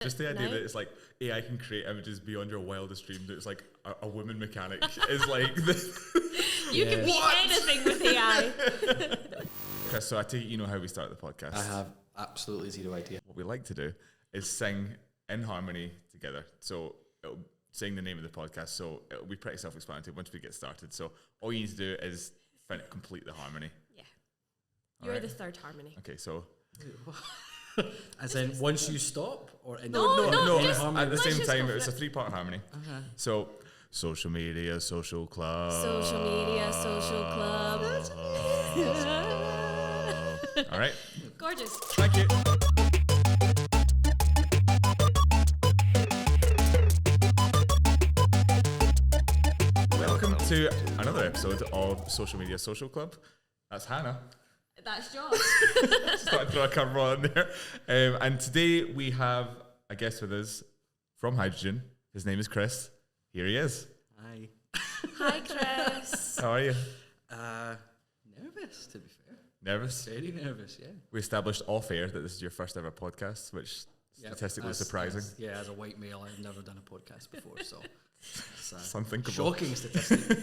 Just the idea that it's like AI can create images beyond your wildest dreams. It's like a woman mechanic is like you can be anything with AI. Chris, so I take it you know how we start the podcast. I have absolutely zero idea. What we like to do is sing in harmony together. So it'll sing the name of the podcast. So it'll be pretty self-explanatory once we get started. So all you need to do is complete the harmony. Yeah. You're the third harmony. Okay, so... As in, once you stop, or in No, in harmony? at the same time, it's a 3-part harmony. Okay. So, social media, social club. Social media, social club. All right. Gorgeous. Thank you. Welcome to another episode of Social Media Social Club. That's Hannah. That's Josh. Just thought I'd throw a curveball in there. And today we have a guest with us from Hydrogen. His name is Chris. Here he is. Hi. Hi, Chris. How are you? Nervous, to be fair. Nervous? Very nervous, yeah. We established off air that this is your first ever podcast, which is statistically surprising. As a white male, I've never done a podcast before, so it's unthinkable. Shocking statistic.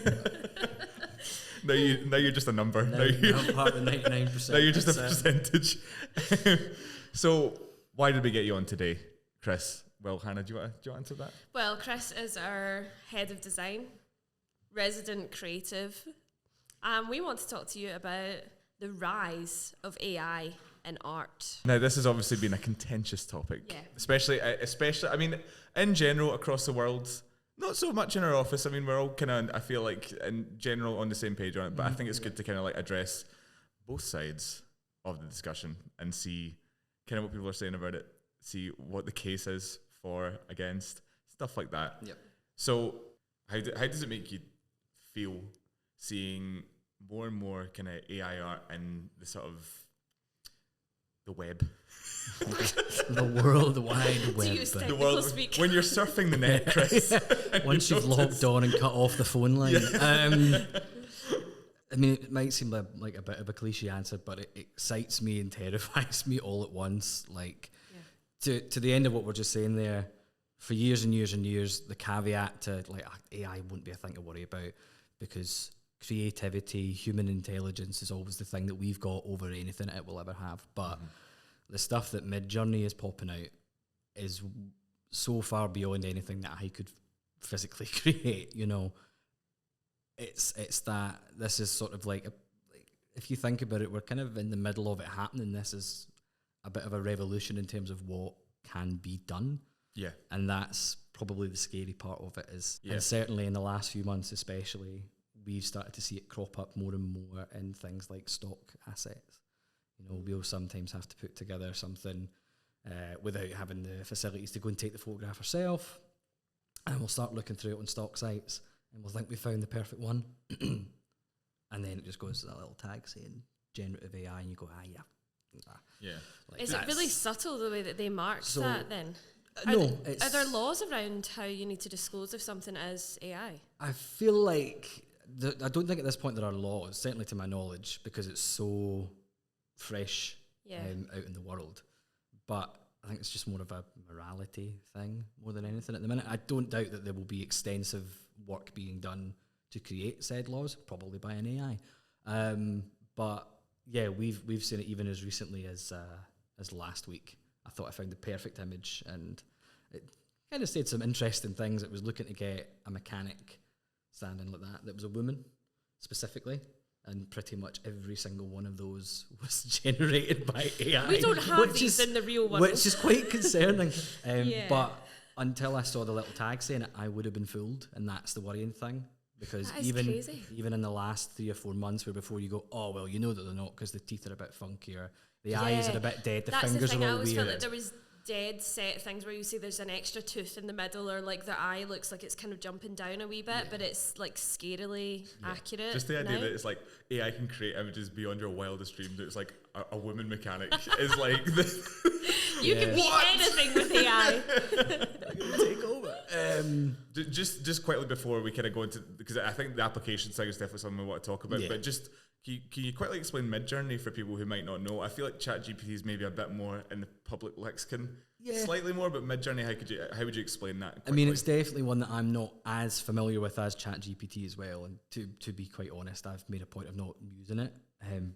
Now you're just a number. Now I'm part of the 99%. Now you're just a percentage. So why did we get you on today, Chris? Well, Hannah, do you want to answer that? Well, Chris is our head of design, resident creative. We want to talk to you about the rise of AI in art. Now, this has obviously been a contentious topic, yeah. especially. I mean, in general across the world. Not so much in our office. I mean, we're all kind of, I feel like, in general on the same page on it, but I think it's good to kind of like address both sides of the discussion and see kind of what people are saying about it, see what the case is for, against, stuff like that. Yep. So how does it make you feel seeing more and more kind of AI art in the sort of the web? The World Wide Web. The world, speak. when you're surfing the net, Chris. Once you've logged on and cut off the phone line. I mean, it might seem like a bit of a cliche answer, but it excites me and terrifies me all at once. Like, to the end of what we're just saying there, for years and years and years, the caveat to like AI won't be a thing to worry about because creativity, human intelligence is always the thing that we've got over anything it will ever have. But the stuff that Midjourney is popping out is so far beyond anything that I could physically create, you know. It's that this is sort of like if you think about it, we're kind of in the middle of it happening. This is a bit of a revolution in terms of what can be done. Yeah. And that's probably the scary part of it is. And certainly in the last few months especially, we've started to see it crop up more and more in things like stock assets. You know, we'll sometimes have to put together something without having the facilities to go and take the photograph ourselves. And we'll start looking through it on stock sites and we'll think we found the perfect one. And then it just goes to that little tag saying generative AI and you go, yeah. Like is it really subtle the way that they mark that then? Are there laws around how you need to disclose if something is AI? I feel like, I don't think at this point there are laws, certainly to my knowledge, because it's so fresh out in the world. But I think it's just more of a morality thing more than anything at the minute. I don't doubt that there will be extensive work being done to create said laws, probably by an AI. But yeah, we've seen it even as recently as last week. I thought I found the perfect image and it kind of said some interesting things. It was looking to get a mechanic standing like that was a woman specifically. And pretty much every single one of those was generated by AI. We don't have these in the real world. Which is quite concerning. But until I saw the little tag saying it, I would have been fooled. And that's the worrying thing. Because even in the last 3 or 4 months where before you go, oh, well, you know that they're not because the teeth are a bit funkier. The eyes are a bit dead. The fingers are a little weird. That's the thing. I always felt like there was dead set things where you see there's an extra tooth in the middle or like their eye looks like it's kind of jumping down a wee bit, but it's like scarily accurate. Just the idea that it's like AI can create images beyond your wildest dreams. It's like a woman mechanic is like you can be anything with AI. Take over. Just quickly before we kind of go into, because I think the application side is definitely something we want to talk about, but just can you quickly explain Midjourney for people who might not know? I feel like ChatGPT is maybe a bit more in the public lexicon. slightly more, but Midjourney, how would you explain that quickly? I mean, it's definitely one that I'm not as familiar with as ChatGPT as well. And to be quite honest, I've made a point of not using it.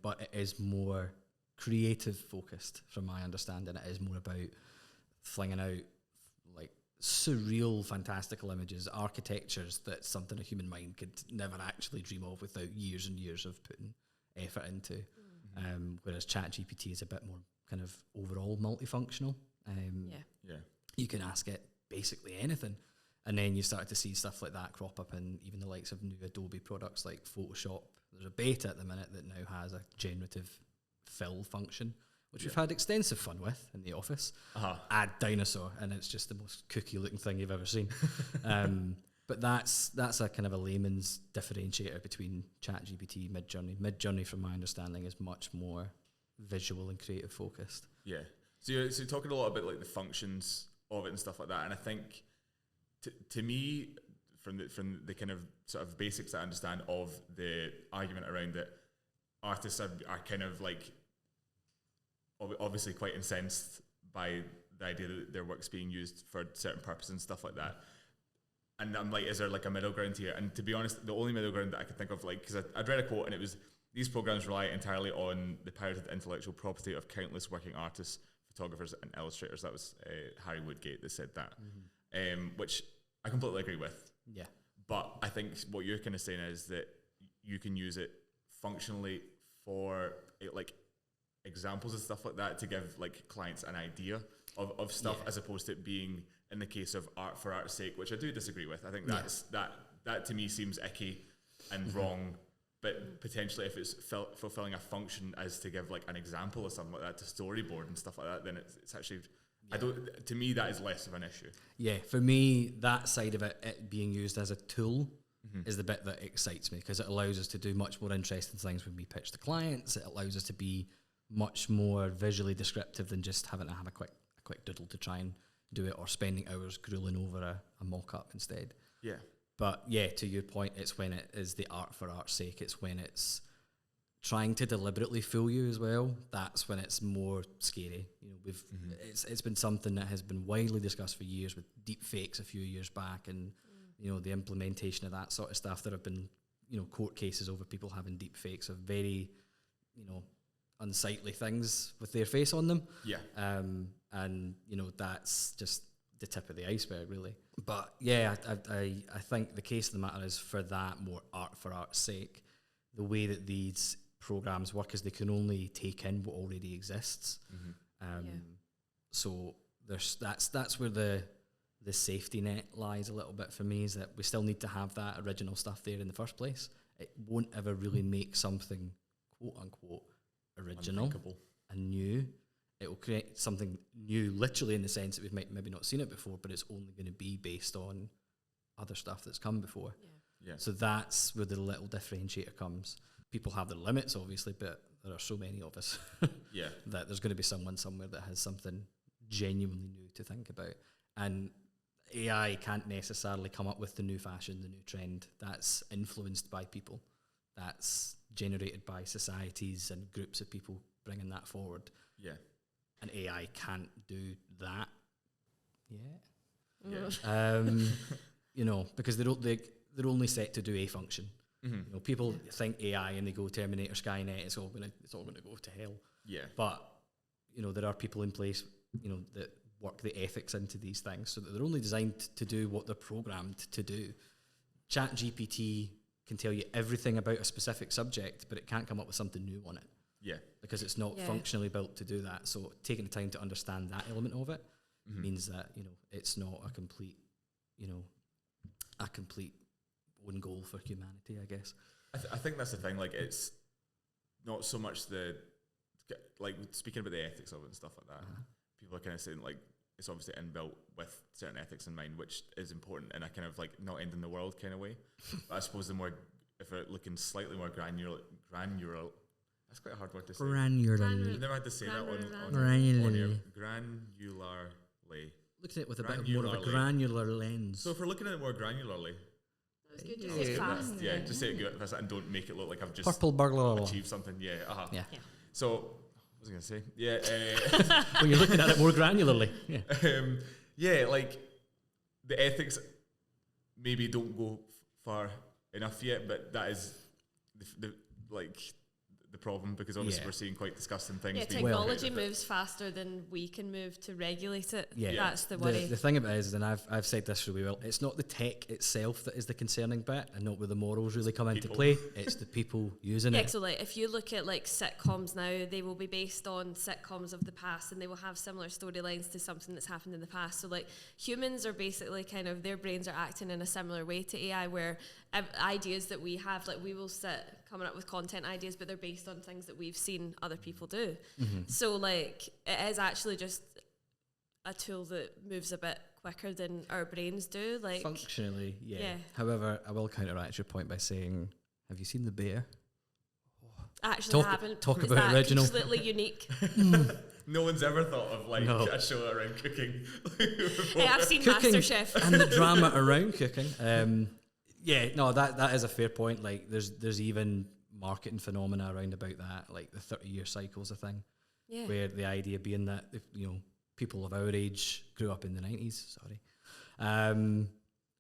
But it is more creative focused, from my understanding. It is more about flinging out like surreal, fantastical images, architectures that's something a human mind could never actually dream of without years and years of putting effort into. Whereas ChatGPT is a bit more kind of overall multifunctional. You can ask it basically anything, and then you start to see stuff like that crop up in even the likes of new Adobe products like Photoshop. There's a beta at the minute that now has a generative fill function, which we've had extensive fun with in the office. Add dinosaur, and it's just the most cookie looking thing you've ever seen. But that's a kind of a layman's differentiator between ChatGPT, Midjourney. Midjourney, from my understanding, is much more visual and creative focused. Yeah. So you're talking a lot about like the functions of it and stuff like that, and I think to me, from the kind of sort of basics I understand of the argument around it, artists are kind of like obviously quite incensed by the idea that their work's being used for certain purposes and stuff like that. And I'm like, is there like a middle ground here? And to be honest, the only middle ground that I could think of, like, because I'd read a quote and it was, these programs rely entirely on the pirated intellectual property of countless working artists, photographers and illustrators. That was Harry Woodgate that said that, which I completely agree with. Yeah. But I think what you're kind of saying is that you can use it functionally for like examples and stuff like that to give like clients an idea of stuff, as opposed to it being in the case of art for art's sake, which I do disagree with. I think that's that to me seems icky and wrong. But potentially, if it's fulfilling a function as to give like an example or something like that, to storyboard and stuff like that, then it's actually, to me, that is less of an issue. Yeah, for me, that side of it being used as a tool is the bit that excites me, because it allows us to do much more interesting things when we pitch to clients. It allows us to be much more visually descriptive than just having to have a quick doodle to try and do it, or spending hours grueling over a mock-up instead. Yeah. But yeah, to your point, it's when it is the art for art's sake. It's when it's trying to deliberately fool you as well. That's when it's more scary. You know, it's been something that has been widely discussed for years, with deep fakes a few years back, and you know, the implementation of that sort of stuff. There have been, you know, court cases over people having deep fakes of very, you know, unsightly things with their face on them. Yeah. And you know, that's just the tip of the iceberg, really. But yeah, I think the case of the matter is, for that more art for art's sake, the way that these programs work is they can only take in what already exists. So that's where the safety net lies a little bit for me, is that we still need to have that original stuff there in the first place. It won't ever really make something quote unquote original and new. It will create something new, literally, in the sense that we've maybe not seen it before, but it's only going to be based on other stuff that's come before. Yeah. So that's where the little differentiator comes. People have their limits, obviously, but there are so many of us that there's going to be someone somewhere that has something genuinely new to think about. And AI can't necessarily come up with the new fashion, the new trend. That's influenced by people. That's generated by societies and groups of people bringing that forward. Yeah. And AI can't do that yet. Yeah. You know, because they're only set to do a function. You know, people think AI and they go Terminator, Skynet. It's all gonna go to hell. Yeah. But you know, there are people in place, you know, that work the ethics into these things, so that they're only designed to do what they're programmed to do. ChatGPT can tell you everything about a specific subject, but it can't come up with something new on it. Yeah. Because it's not functionally built to do that. So taking the time to understand that element of it means that, you know, it's not a complete own goal for humanity, I guess. I think that's the thing. Like, it's not so much like speaking about the ethics of it and stuff like that. People are kind of saying like it's obviously inbuilt with certain ethics in mind, which is important in a kind of like not ending the world kind of way. But I suppose if we're looking slightly more granular. That's quite a hard word to say. Granularly. I've never had to say that on Granularly. Granularly. Looking at it with a bit more of a granular lens. So if we're looking at it more granularly, That was good. Just say it fast. Just say it good and don't make it look like I've just Purple burglar achieved something. Yeah. Yeah. So was I gonna say? Yeah. When you're looking at it more granularly. Yeah. Yeah, like the ethics maybe don't go far enough yet, but that is the problem, because obviously we're seeing quite disgusting things. Yeah, technology moves faster than we can move to regulate it. Yeah, that's the worry. The thing about it is, and I've said this really well, it's not the tech itself that is the concerning bit, and not where the morals really come into play. It's the people using it. Yeah, so like if you look at like sitcoms now, they will be based on sitcoms of the past, and they will have similar storylines to something that's happened in the past. So like humans are basically kind of, their brains are acting in a similar way to AI, where ideas that we have, like we will sit coming up with content ideas, but they're based on things that we've seen other people do. So like it is actually just a tool that moves a bit quicker than our brains do. Like functionally, yeah. However, I will counteract your point by saying, have you seen The Bear? Actually, I haven't. Talk about original. Completely unique. No one's ever thought of like a show around cooking. Hey, I've seen MasterChef and the drama around cooking. Yeah, no, that is a fair point. Like, there's even marketing phenomena around about that, like the 30-year cycles a thing. Yeah. Where the idea being that, you know, people of our age grew up in the 90s. Sorry.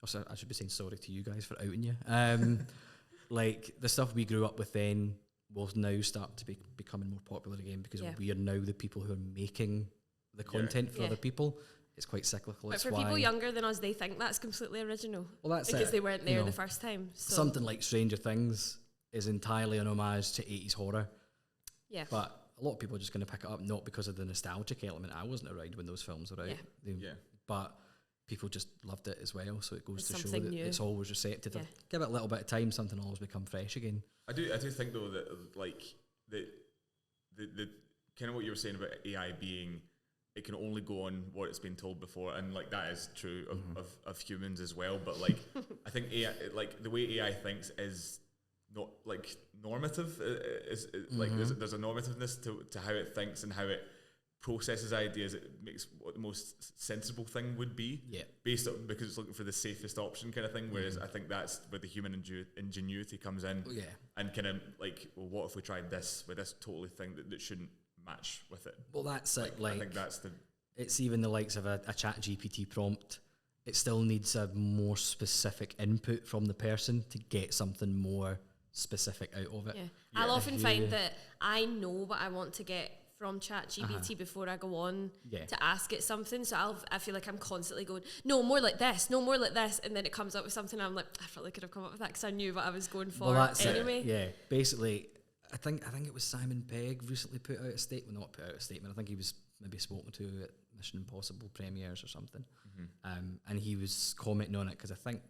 Also, I should be saying sorry to you guys for outing you. Like, the stuff we grew up with then will now start to be becoming more popular again, because we are now the people who are making the content for other people. It's quite cyclical. But for people younger than us, they think that's completely original. Well, that's because they weren't there the first time. So. Something like Stranger Things is entirely an homage to 80s horror. Yeah. But a lot of people are just going to pick it up, not because of the nostalgic element. I wasn't around when those films were out. But people just loved it as well. So it goes to show that it's always receptive. Give it a little bit of time, something will always become fresh again. I do think though that like the kind of what you were saying about AI being, it can only go on what it's been told before, and like that is true of humans as well. But like I think AI, like the way AI thinks is not like normative. Like there's a normativeness to how it thinks and how it processes ideas. It makes what the most sensible thing would be, based on, because it's looking for the safest option kind of thing. Whereas I think that's where the human ingenuity comes in, and kind of like, well, what if we tried this with this totally thing that shouldn't match with it? Well, that's it. Like, I think that's it's even the likes of a chat GPT prompt. It still needs a more specific input from the person to get something more specific out of it. I'll often find that I know what I want to get from ChatGPT before I go on to ask it something. So I feel like I'm constantly going, no, more like this, no, more like this. And then it comes up with something, I'm like, I probably could have come up with that because I knew what I was going for anyway. Yeah, basically, I think it was Simon Pegg recently put out a statement. Well, not put out a statement. I think he was maybe spoken to at Mission Impossible premieres or something. And he was commenting on it because I think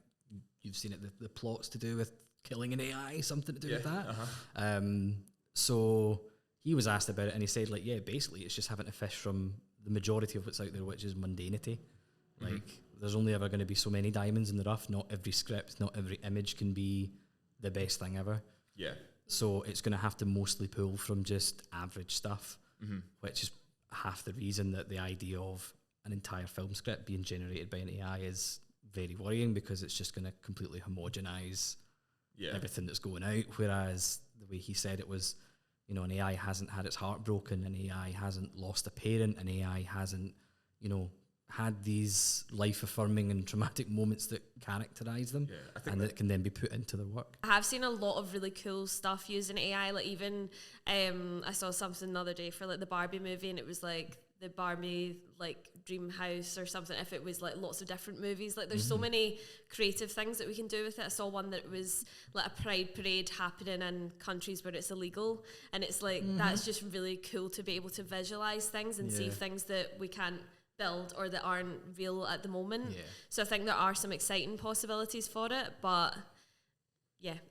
you've seen it. The plot's to do with killing an AI, something to do with that. So he was asked about it, and he said, like, basically it's just having to fish from the majority of what's out there, which is mundanity. Like, there's only ever going to be so many diamonds in the rough. Not every script, not every image can be the best thing ever. Yeah. So it's going to have to mostly pull from just average stuff, which is half the reason that the idea of an entire film script being generated by an AI is very worrying, because it's just going to completely homogenize everything that's going out. Whereas the way he said it was, you know, an AI hasn't had its heart broken, an AI hasn't lost a parent, an AI hasn't, you know, had these life-affirming and traumatic moments that characterize them, and that can then be put into their work. I have seen a lot of really cool stuff using AI. Like even I saw something the other day for like the Barbie movie, and it was like the Barbie like dream house or something. If it was like lots of different movies, like there's so many creative things that we can do with it. I saw one that was like a pride parade happening in countries where it's illegal, and it's like that's just really cool to be able to visualize things and see things that we can't build or that aren't real at the moment. So I think there are some exciting possibilities for it, but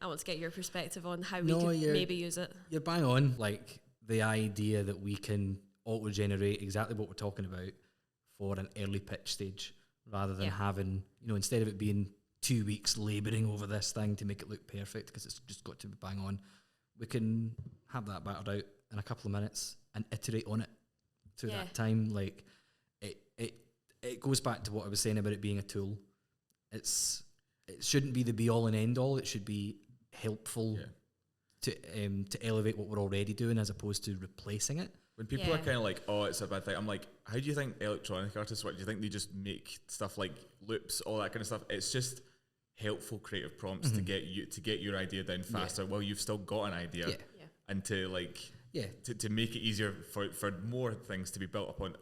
I want to get your perspective on how we could maybe use it. You're bang on. Like the idea that we can auto-generate exactly what we're talking about for an early pitch stage, rather than having, you know, instead of it being 2 weeks labouring over this thing to make it look perfect because it's just got to be bang on, we can have that battered out in a couple of minutes and iterate on it through that time. Like it goes back to what I was saying about it being a tool. It shouldn't be the be all and end all. It should be helpful to elevate what we're already doing, as opposed to replacing it. When people are Yeah. kind of like, oh, it's a bad thing, I'm like, how do you think electronic artists work? Do you think they just make stuff like loops, all that kind of stuff? It's just helpful creative prompts to get your idea down faster. Well, you've still got an idea, Yeah. Yeah. and to to make it easier for more things to be built upon it.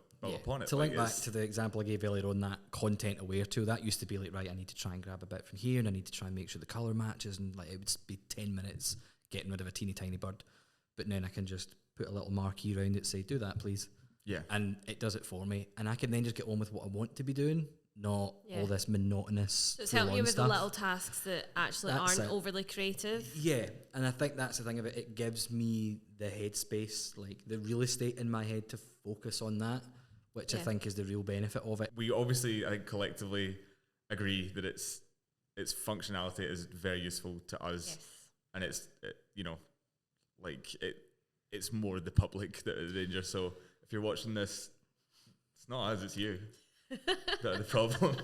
To like link back to the example I gave earlier on, that content aware tool, that used to be like, right, I need to try and grab a bit from here, and I need to try and make sure the colour matches, and like it would be 10 minutes getting rid of a teeny tiny bird. But then I can just put a little marquee around it, say, do that please. Yeah. And it does it for me. And I can then just get on with what I want to be doing, not all this monotonous. So it's helping you with stuff. the little tasks that actually That's aren't it. overly creative. Yeah, and I think that's the thing of it. It gives me the headspace, like the real estate in my head to focus on that, which I Yeah. think is the real benefit of it. We obviously, I think, collectively agree that its functionality is very useful to us, Yes. and it's more the public that is the danger. So if you're watching this, it's not us, it's you that are the problem.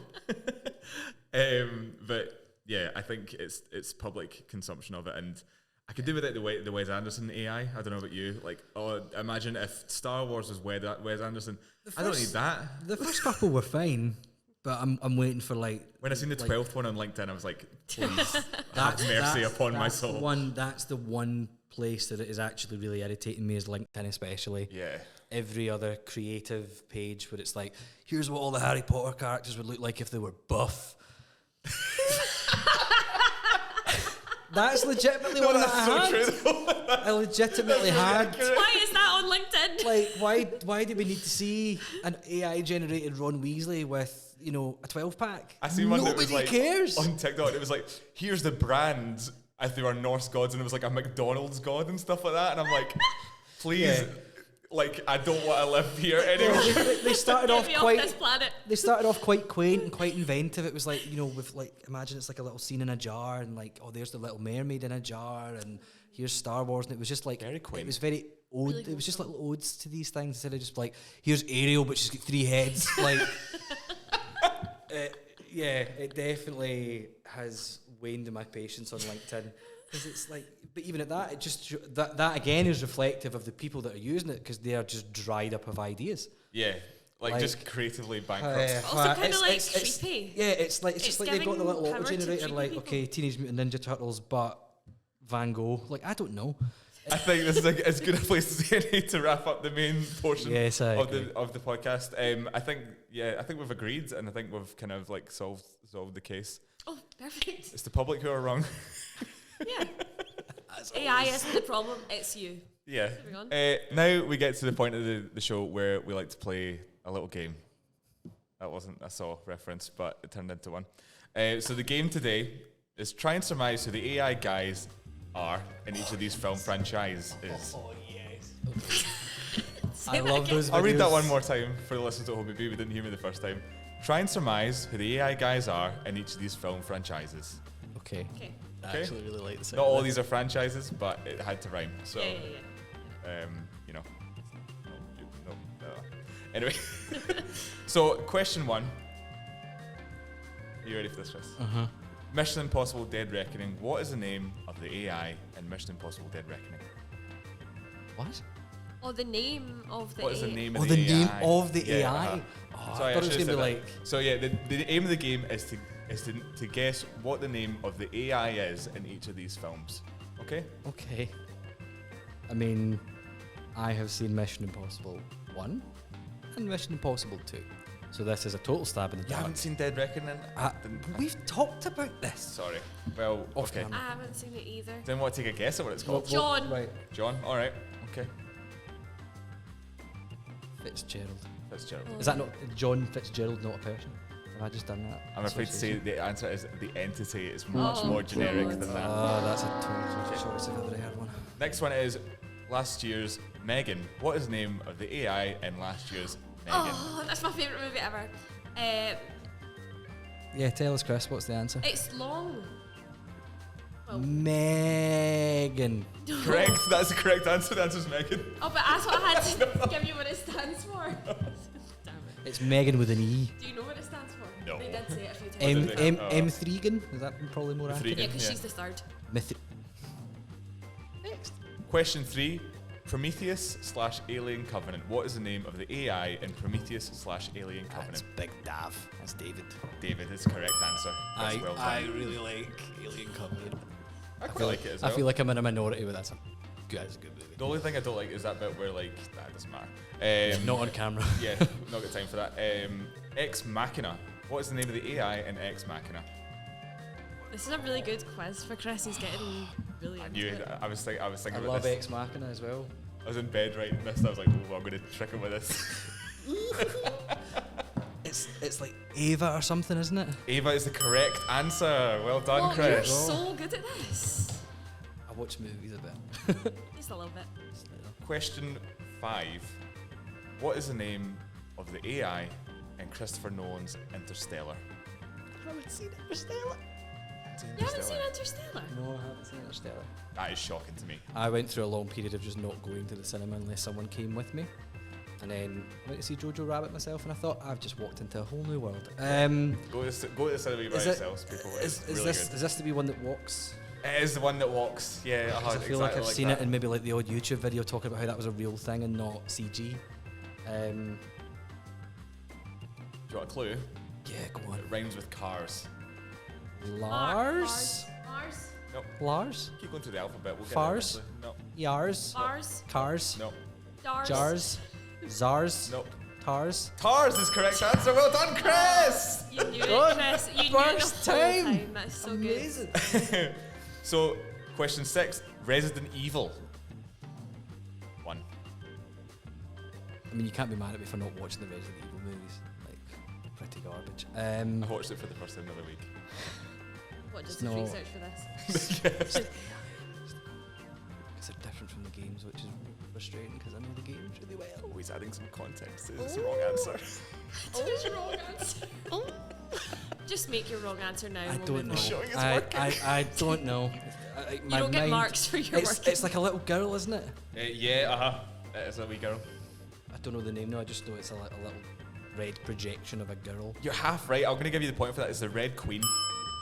But yeah, I think it's public consumption of it, and I could do without the Wes Anderson AI. I don't know about you. Like, imagine if Star Wars was Wes Anderson. I don't need that. The first couple were fine, but I'm waiting for like When I seen the 12th one on LinkedIn, I was like, please, that's have mercy upon my that's the soul. That's the one place that it is actually really irritating me, is LinkedIn especially. Yeah. Every other creative page where it's like, here's what all the Harry Potter characters would look like if they were buff. That's legitimately one that I had. I legitimately had. Why is that on LinkedIn? Like, why do we need to see an AI generated Ron Weasley with, a 12-pack? I seen one that was Nobody like cares. on TikTok. It was like, here's the brand if they were Norse gods, and it was like a McDonald's god and stuff like that. And I'm like, please, like, I don't want to live here anymore. They started Get off me quite. off this planet. They started off quite quaint and quite inventive. It was like, with like, imagine it's like a little scene in a jar, and like, oh, there's the Little Mermaid in a jar, and here's Star Wars, and it was just like, Very quaint. it was very ode. Really it was just wholesome. little odes to these things instead of just like, here's Ariel, but she's got 3 heads. Like, it definitely has waned in my patience on LinkedIn. Because it's like, but even at that, it just that again is reflective of the people that are using it, because they are just dried up of ideas. Yeah, like just creatively bankrupt. Also kinda like creepy. Yeah, it's just like they've got the giving little auto power to generator, creepy like, people. okay, Teenage Mutant Ninja Turtles, but Van Gogh. Like, I don't know. I think this is as good a place as any to wrap up the main portion Yes, I of agree. the podcast. I think we've agreed, and I think we've kind of like solved the case. Oh, perfect. It's the public who are wrong. Yeah. AI isn't the problem, it's you. Yeah. Moving on. Now we get to the point of the show where we like to play a little game. That wasn't a Saw reference, but it turned into one. So the game today is try and surmise who the AI guys are in each of these film franchises. Oh yes. Say I that love again. those. I'll read that videos. one more time for the listeners at home. Maybe we didn't hear me the first time. Try and surmise who the AI guys are in each of these film franchises. Okay. Okay. I Okay. actually really like the sound Not of all this. these are franchises, but it had to rhyme. So, Yeah. no. Anyway, so question 1. Are you ready for this, Chris? Uh-huh. Mission Impossible Dead Reckoning. What is the name of the AI in Mission Impossible Dead Reckoning? What? Oh, the name of the What is the AI. name Oh, of the the name AI? of the Yeah, AI. uh-huh. Oh, Sorry, I thought it was should've gonna be said like. that. So yeah, the aim of the game is to guess what the name of the AI is in each of these films. Okay? Okay. I mean, I have seen Mission Impossible 1 and Mission Impossible 2. So this is a total stab in the You dark. haven't seen Dead Reckoning? We've talked about this. Sorry. Well, Off okay. camera. I haven't seen it either. Didn't want to take a guess at what it's called. John. Right. John. All right. Okay. Fitzgerald. Fitzgerald. Is that not John Fitzgerald, not a person? Have I just done that? I'm afraid to say Association? the answer is the entity. It's much Oh, more generic God. than that. Oh, that's a total choice if I've ever heard one. Next one is last year's Megan. What is the name of the AI in last year's Megan? Oh, that's my favourite movie ever. Yeah, tell us, Chris, what's the answer? It's long. Well, Megan. Correct. That's the correct answer. The answer is Megan. oh, but I thought I had to give you what it stands for. Damn it. It's Megan with an E. Do you know what it stands for? No. They did say it a few times. M did they? M Oh. M Thregan. Is that probably more accurate? Thregan. Yeah, because Yeah. she's the third. Myth. Next. Question 3. Prometheus/Alien Covenant. What is the name of the AI in Prometheus/Alien That's Covenant? Big Dav. That's David. David is correct answer. That's well done. I really like Alien Covenant. I quite like it as I well. feel like I'm in a minority, but that's a good movie. The only thing I don't like is that bit where like that doesn't matter. Not on camera. Yeah, not got time for that. Ex Machina. What is the name of the AI in Ex Machina? This is a really good quiz for Chris. He's getting really I into knew it. it. I was thinking I about love this. Ex Machina as well. I was in bed writing this. And I was like, oh, I'm going to trick him with this. It's like Ava or something, isn't it? Ava is the correct answer. Well done, Oh, you're Chris. so good at this. I watch movies a bit. Just a little bit. Question 5. What is the name of the AI in Christopher Nolan's Interstellar? I haven't seen Interstellar. You haven't seen Interstellar? No, I haven't seen Interstellar. That is shocking to me. I went through a long period of just not going to the cinema unless someone came with me. And then I went to see Jojo Rabbit myself, and I thought, I've just walked into a whole new world. Go to the cinema by yourselves, people. It's really good. Is this to be one that walks? It is the one that walks. Yeah, 'Cause I feel like I've seen that. it in maybe like the odd YouTube video talking about how that was a real thing and not CG. Do you want a clue? Yeah, go on. It rhymes with cars. Lars? Mars. Nope. Lars? Keep going through the alphabet. We'll get Fars? there eventually. No. Yars? Mars. Cars? No. Stars. Jars? Zars? Nope. Tars? Tars is correct answer. Well done, Chris. You knew it, Good. Chris. You knew it First the whole time. time. That's so Amazing. So, question 6. Resident Evil. 1. I mean, you can't be mad at me for not watching the Resident Evil movies. Like, pretty garbage. I watched it for the first time the other week. good. What, just No. a research for this? Because they're different from the games, which is frustrating because I know the games really well. Oh, he's adding some context. It's the wrong answer. It's the wrong answer. Just make your wrong answer now. I and we'll don't move know. on. Showing it's I working. I don't know. You don't get marks for your work. It's like a little girl, isn't it? Yeah, It's a wee girl. I don't know the name. No, I just know it's a little red projection of a girl. You're half right. I'm going to give you the point for that. It's the Red Queen.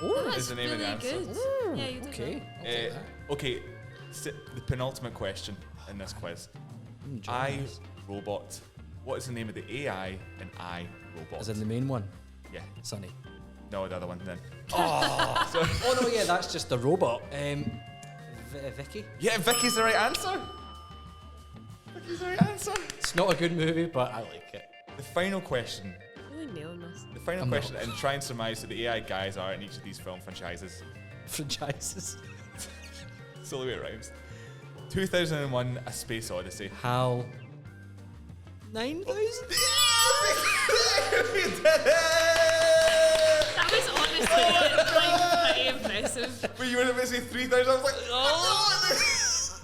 Oh, is that's the name of really the answer. good. Yeah, you did Okay. well. I'll take that. Okay, the penultimate question in this quiz. I, Jonas. Robot. What is the name of the AI in I, Robot? As in the main one, Yeah. Sonny. No, the other one then. Oh no, yeah, that's just the robot. Vicky. Yeah, Vicky's the right answer. Vicky's the right answer. It's not a good movie, but I like it. The final question. Really nailing this. The final I'm question, not. and try and surmise who the AI guys are in each of these film franchises. Franchises. It's the only way it rhymes. 2001: A Space Odyssey. HAL 9000. We did it! That was honestly like pretty impressive. But you were about to say 3,000. I was like, oh!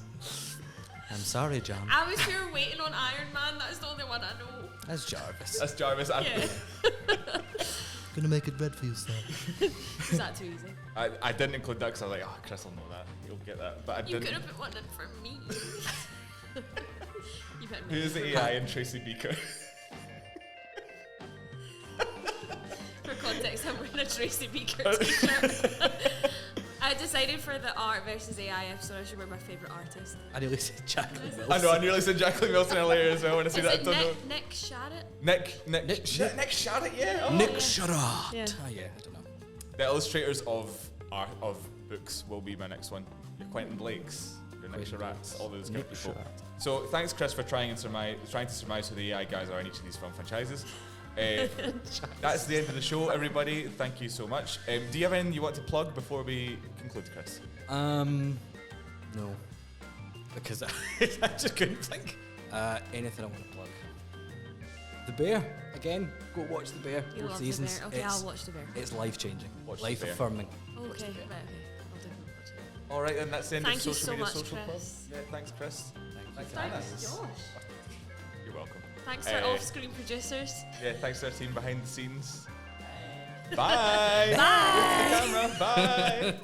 I'm sorry, John. I was here waiting on Iron Man. That's the only one I know. That's Jarvis. That's Jarvis. Yeah. Gonna make it red for you, sir. Is that too easy? I didn't include that because I was like, oh, Chris will know that. He'll get that. But I You didn't. could have put one in for me. You put Who me is in the for AI in Tracy Beaker? For context, I'm wearing a Tracy Beaker t-shirt. I decided for the art versus AI episode I should wear my favourite artist. I nearly said Jacqueline Wilson. I know, I nearly said Jacqueline Wilson earlier as well when I Is said that. I it don't know. Nick Sharratt? Nick Nick Sharratt, yeah. Oh. Nick yeah. Sharratt. Yeah. Ah, yeah, I don't know. The illustrators of art of books will be my next one. Your Quentin Blakes, your Nick Quentin Sharratts, Blakes. all those kind Nick of people. Sharratt. So thanks, Chris, for trying to surmise who the AI guys are in each of these film franchises. That's the end of the show, everybody. Thank you so much. Do you have anything you want to plug before we conclude, Chris? No. Because I just couldn't think. Anything I want to plug. The Bear. Again, go watch The Bear. You Both love seasons. the bear. Okay, It's- I'll watch the bear. It's life-changing. Watch The Life Bear. affirming. Okay, Watch The right, Bear. okay. I'll definitely watch it. All right, then that's the end Thank of you social so media much, social club. Chris. Yeah, thanks, Chris. Thanks, Thanks, Josh. You're welcome. Thanks to our off-screen producers. Yeah, thanks to our team behind the scenes. Bye. Bye. With the camera. Bye.